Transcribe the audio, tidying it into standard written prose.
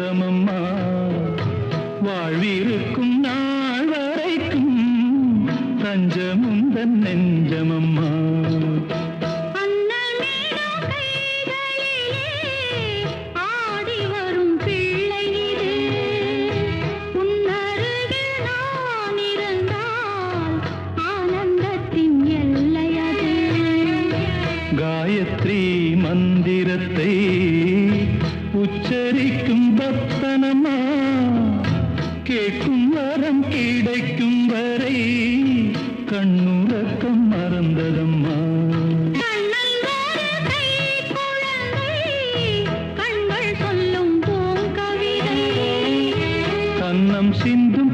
சொந்தமம்மா வாழ்விருக்கும் நாள் வரைக்கும் தஞ்சமுந்தன் நெஞ்சமம்மா காயத்ரி மந்திரத்தை உச்சரிக்கும் பக்தனம்மா கேட்கும் வரம் கிடைக்கும் வரை கண்ணுறக்கம் மறந்ததம்மா கண்ணம் சிந்தும்